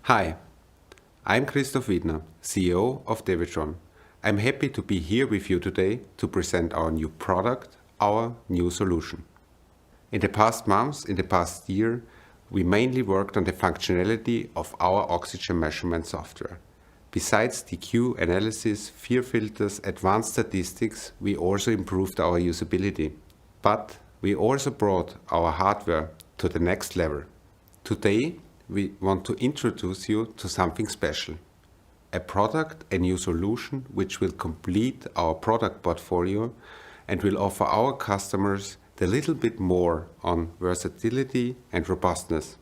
Hi, I'm Christoph Wiedner, CEO of DEWETRON. I'm happy to be here with you today to present our new product, our new solution. In the past months, in the past year, we mainly worked on the functionality of our oxygen measurement software. Besides DQ analysis, fear filters, advanced statistics, we also improved our usability. But we also brought our hardware to the next level. Today, we want to introduce you to something special. A product, a new solution, which will complete our product portfolio and will offer our customers a little bit more on versatility and robustness.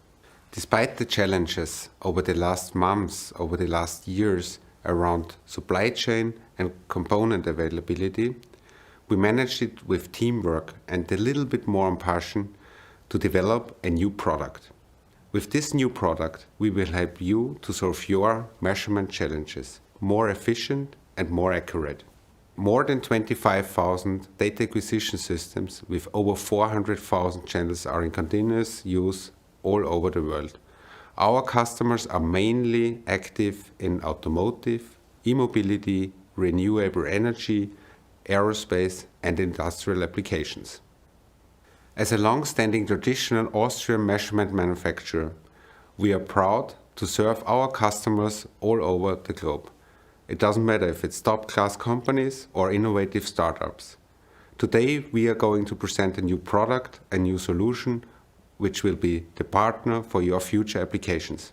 Despite the challenges over the last months, over the last years around supply chain and component availability, we managed it with teamwork and a little bit more passion to develop a new product. With this new product, we will help you to solve your measurement challenges, more efficient and more accurate. More than 25,000 data acquisition systems with over 400,000 channels are in continuous use all over the world. Our customers are mainly active in automotive, e-mobility, renewable energy, aerospace and industrial applications. As a long-standing traditional Austrian measurement manufacturer, we are proud to serve our customers all over the globe. It doesn't matter if it's top-class companies or innovative startups. Today we are going to present a new product, a new solution, which will be the partner for your future applications.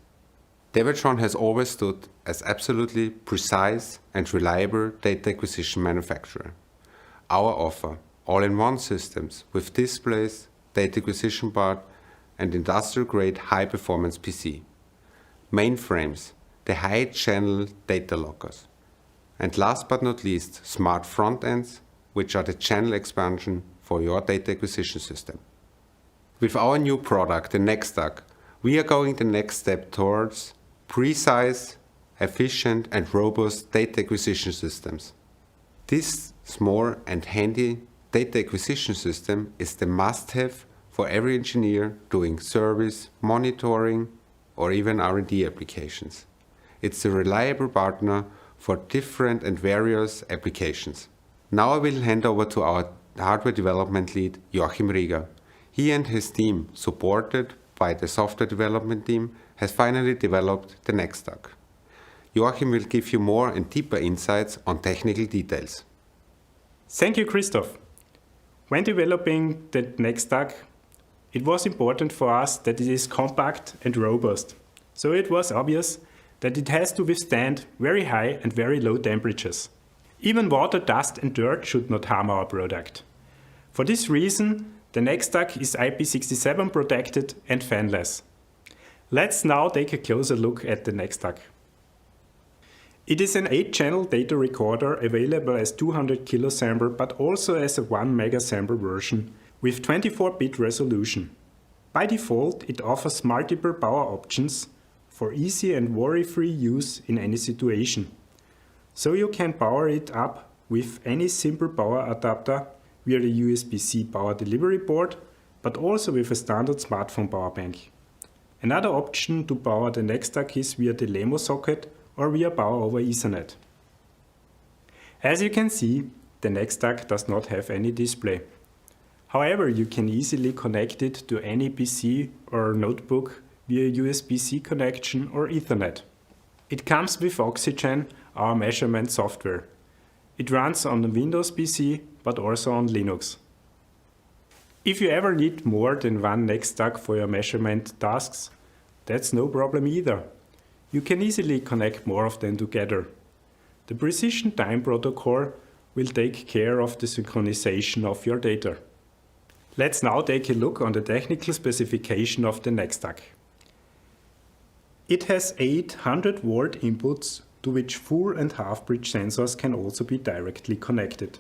DEWETRON has always stood as absolutely precise and reliable data acquisition manufacturer. Our offer, all-in-one systems with displays, data acquisition part and industrial-grade high-performance PC. Mainframes, the high-channel data lockers. And last but not least, smart front ends, which are the channel expansion for your data acquisition system. With our new product, the NexDAQ, we are going the next step towards precise, efficient and robust data acquisition systems. This small and handy data acquisition system is the must-have for every engineer doing service, monitoring or even R&D applications. It's a reliable partner for different and various applications. Now I will hand over to our hardware development lead, Joachim Rieger. He and his team, supported by the software development team, has finally developed the NexDAQ. Joachim will give you more and deeper insights on technical details. Thank you, Christoph. When developing the NexDAQ, it was important for us that it is compact and robust. So it was obvious that it has to withstand very high and very low temperatures. Even water, dust and dirt should not harm our product. For this reason, the NexDAQ is IP67 protected and fanless. Let's now take a closer look at the NexDAQ. It is an 8-channel data recorder available as 200 kilosample but also as a 1 megasample version with 24-bit resolution. By default, it offers multiple power options for easy and worry-free use in any situation. So you can power it up with any simple power adapter via the USB-C power delivery port, but also with a standard smartphone power bank. Another option to power the NexDAQ is via the LEMO socket or via power over Ethernet. As you can see, the NexDAQ does not have any display. However, you can easily connect it to any PC or notebook via USB-C connection or Ethernet. It comes with Oxygen, our measurement software. It runs on a Windows PC, but also on Linux. If you ever need more than one NexDAQ for your measurement tasks, that's no problem either. You can easily connect more of them together. The Precision Time Protocol will take care of the synchronization of your data. Let's now take a look on the technical specification of the NexDAQ. It has 800 volt inputs to which full and half bridge sensors can also be directly connected.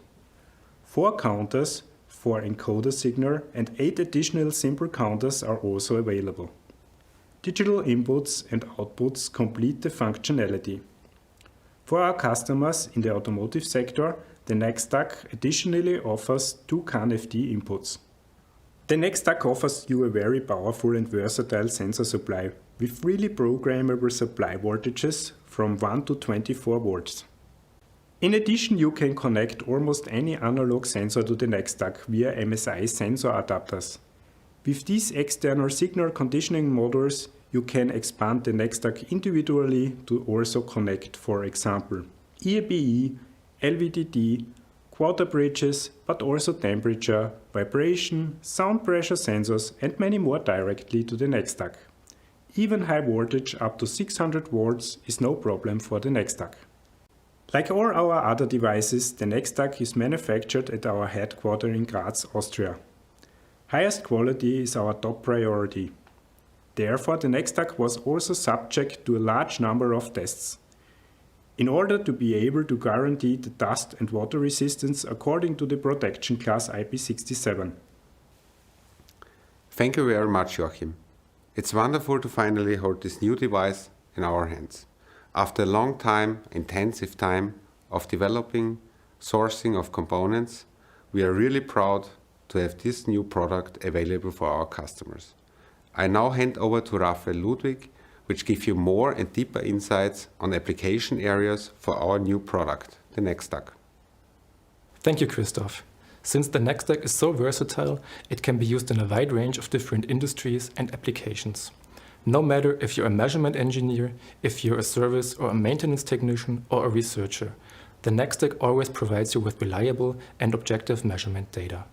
4 counters, 4 encoder signal and 8 additional simple counters are also available. Digital inputs and outputs complete the functionality. For our customers in the automotive sector, the NexDAQ additionally offers 2 CAN-FD inputs. The NexDAQ offers you a very powerful and versatile sensor supply with freely programmable supply voltages from 1 to 24 volts. In addition, you can connect almost any analog sensor to the NexDAQ via MSI sensor adapters. With these external signal conditioning modules, you can expand the NexDAQ individually to also connect, for example, EABE, LVDT, quarter bridges, but also temperature, vibration, sound pressure sensors and many more directly to the NexDAQ. Even high voltage up to 600 volts is no problem for the NexDAQ. Like all our other devices, the NexDAQ is manufactured at our headquarters in Graz, Austria. Highest quality is our top priority. Therefore, the NexDAQ was also subject to a large number of tests, in order to be able to guarantee the dust and water resistance according to the protection class IP67. Thank you very much, Joachim. It's wonderful to finally hold this new device in our hands. After a long time, intensive time of developing, sourcing of components, we are really proud to have this new product available for our customers. I now hand over to Raphael Ludwig, which give you more and deeper insights on application areas for our new product, the NexDAQ. Thank you, Christoph. Since the NexDAQ is so versatile, it can be used in a wide range of different industries and applications. No matter if you're a measurement engineer, if you're a service or a maintenance technician or a researcher, the NexDAQ always provides you with reliable and objective measurement data.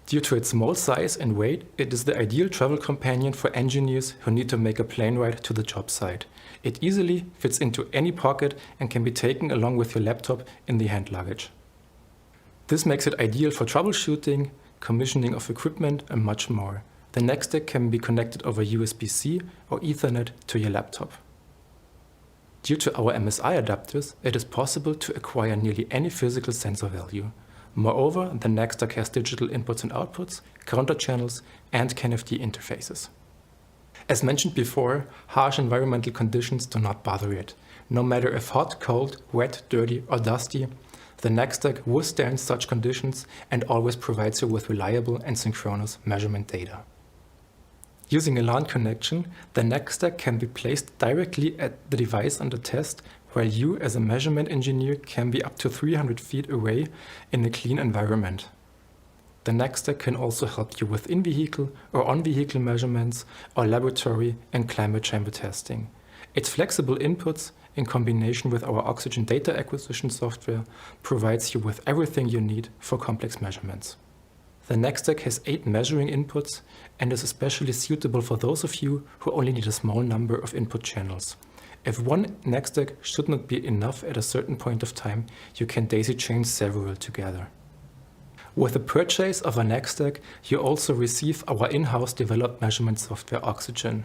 Due to its small size and weight, it is the ideal travel companion for engineers who need to make a plane ride to the job site. It easily fits into any pocket and can be taken along with your laptop in the hand luggage. This makes it ideal for troubleshooting, commissioning of equipment and much more. The NexDAQ can be connected over USB-C or Ethernet to your laptop. Due to our MSI adapters, it is possible to acquire nearly any physical sensor value. Moreover, the NexDAQ has digital inputs and outputs, counter channels, and CAN-FD interfaces. As mentioned before, harsh environmental conditions do not bother it. No matter if hot, cold, wet, dirty, or dusty, the NexDAQ withstands such conditions and always provides you with reliable and synchronous measurement data. Using a LAN connection, the NexDAQ can be placed directly at the device under test, while you as a measurement engineer can be up to 300 feet away in a clean environment. The NexDAQ can also help you with in-vehicle or on-vehicle measurements or laboratory and climate chamber testing. Its flexible inputs, in combination with our oxygen data acquisition software, provides you with everything you need for complex measurements. The NexDAQ has 8 measuring inputs and is especially suitable for those of you who only need a small number of input channels. If one NexDAQ should not be enough at a certain point of time, you can daisy chain several together. With the purchase of a NexDAQ, you also receive our in-house developed measurement software Oxygen.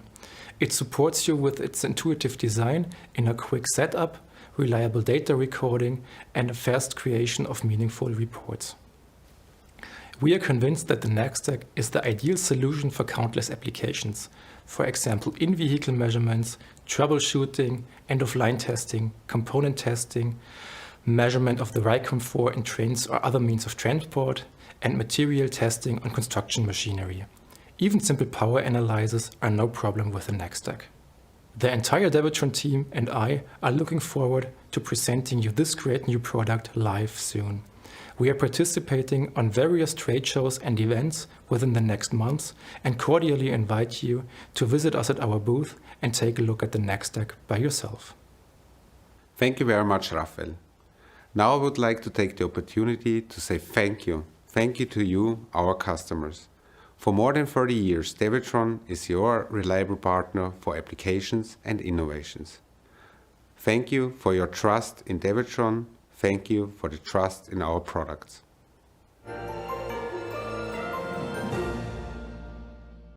It supports you with its intuitive design in a quick setup, reliable data recording, and a fast creation of meaningful reports. We are convinced that the NexDAQ is the ideal solution for countless applications. For example, in-vehicle measurements, troubleshooting, end-of-line testing, component testing, measurement of the ride comfort in trains or other means of transport, and material testing on construction machinery. Even simple power analyzers are no problem with the NexDAQ. The entire DEWETRON team and I are looking forward to presenting you this great new product live soon. We are participating on various trade shows and events within the next months and cordially invite you to visit us at our booth and take a look at the NexDAQ by yourself. Thank you very much, Raphael. Now I would like to take the opportunity to say thank you. Thank you to you, our customers. For more than 30 years, DEWETRON is your reliable partner for applications and innovations. Thank you for your trust in DEWETRON. Thank you for the trust in our products.